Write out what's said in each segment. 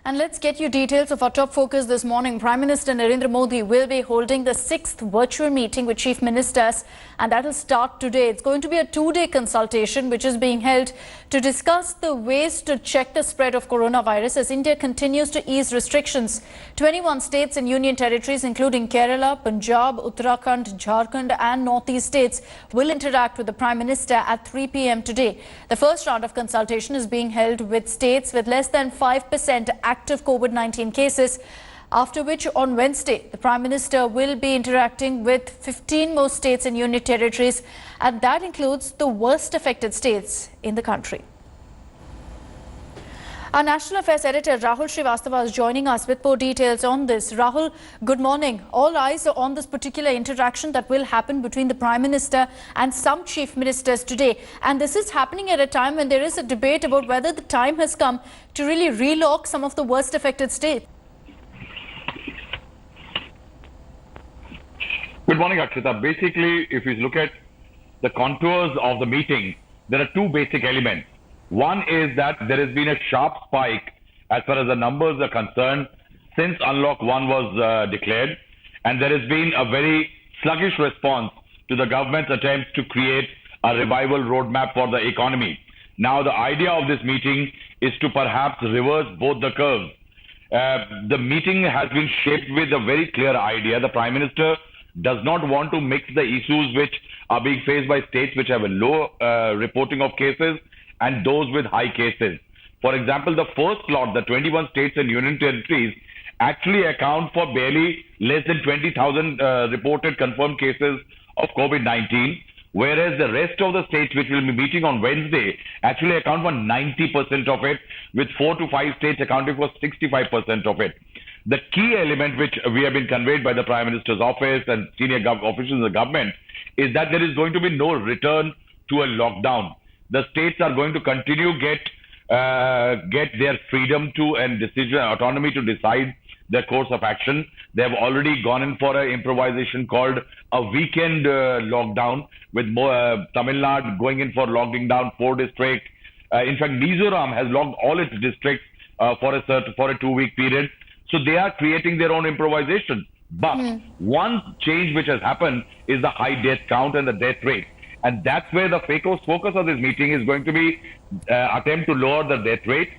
And let's get you details of our top focus this morning. Prime Minister Narendra Modi will be holding the 6th virtual meeting with chief ministers, and that will start today. It's going to be a two-day consultation which is being held to discuss the ways to check the spread of coronavirus as India continues to ease restrictions. 21 states and union territories including Kerala, Punjab, Uttarakhand, Jharkhand and Northeast states will interact with the Prime Minister at 3 p.m. today. The first round of consultation is being held with states with less than 5% active COVID-19 cases, after which on Wednesday the Prime Minister will be interacting with 15 more states and union territories, and that includes the worst affected states in the country. Our National Affairs Editor Rahul Srivastava is joining us with more details on this. Rahul, good morning. All eyes are on this particular interaction that will happen between the Prime Minister and some chief ministers today. And this is happening at a time when there is a debate about whether the time has come to really relock some of the worst affected states. Good morning, Akshita. Basically, if you look at the contours of the meeting, there are two basic elements. One is that there has been a sharp spike as far as the numbers are concerned since Unlock 1 was declared, and there has been a very sluggish response to the government's attempts to create a revival roadmap for the economy. Now, the idea of this meeting is to perhaps reverse both the curves. The meeting has been shaped with a very clear idea. The Prime Minister does not want to mix the issues which are being faced by states which have a low reporting of cases and those with high cases. For example, the first lot, the 21 states and union territories, actually account for barely less than 20,000 reported confirmed cases of COVID-19, whereas the rest of the states which will be meeting on Wednesday actually account for 90% of it, with 4 to 5 states accounting for 65% of it. The key element which we have been conveyed by the Prime Minister's office and senior officials in the government is that there is going to be no return to a lockdown. The states are going to continue get their freedom to and autonomy to decide their course of action. They have already gone in for an improvisation called a weekend lockdown, with Tamil Nadu going in for locking down 4 districts. In fact, Mizoram has locked all its districts for a 2-week period. So they are creating their own improvisation. But one change which has happened is the high death count and the death rate. And that's where the focus of this meeting is going to be attempt to lower the death rate,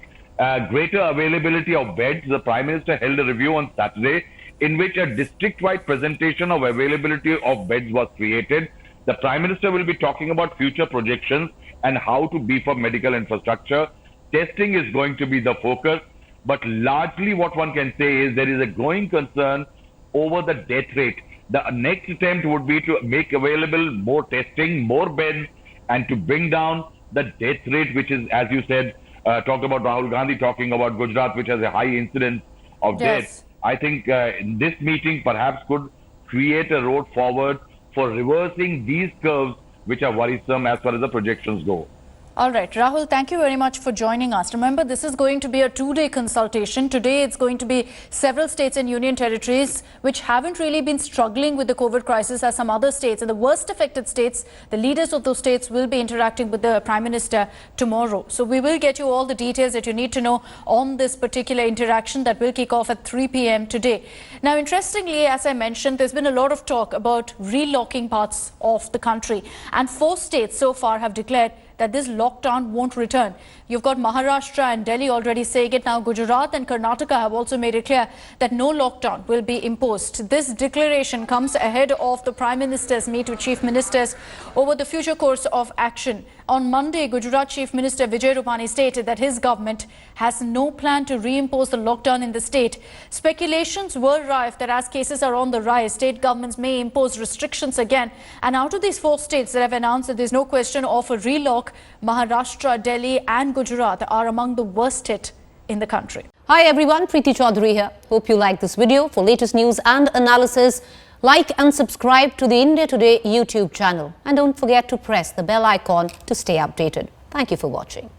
greater availability of beds. The Prime Minister held a review on Saturday in which a district-wide presentation of availability of beds was created. The Prime Minister will be talking about future projections and how to beef up medical infrastructure. Testing is going to be the focus, but largely what one can say is there is a growing concern over the death rate. The next attempt would be to make available more testing, more beds, and to bring down the death rate, which is, as you said, talked about Rahul Gandhi talking about Gujarat, which has a high incidence of deaths. I think this meeting perhaps could create a road forward for reversing these curves, which are worrisome as far as the projections go. All right, Rahul, thank you very much for joining us. Remember, this is going to be a two-day consultation. Today, it's going to be several states and union territories which haven't really been struggling with the COVID crisis as some other states. And the worst affected states, the leaders of those states will be interacting with the Prime Minister tomorrow. So we will get you all the details that you need to know on this particular interaction that will kick off at 3 p.m. today. Now, interestingly, as I mentioned, there's been a lot of talk about relocking parts of the country. And 4 states so far have declared that this lockdown won't return. You've got Maharashtra and Delhi already saying it. Now Gujarat and Karnataka have also made it clear that no lockdown will be imposed. This declaration comes ahead of the Prime Minister's meet with chief ministers over the future course of action. On Monday, Gujarat Chief Minister Vijay Rupani stated that his government has no plan to reimpose the lockdown in the state. Speculations were rife that as cases are on the rise, state governments may impose restrictions again. And out of these 4 states that have announced that there's no question of a relock, Maharashtra, Delhi and Gujarat are among the worst hit in the country. Hi everyone, Preeti Chaudhary here. Hope you like this video. For latest news and analysis, like and subscribe to the India Today YouTube channel. And don't forget to press the bell icon to stay updated. Thank you for watching.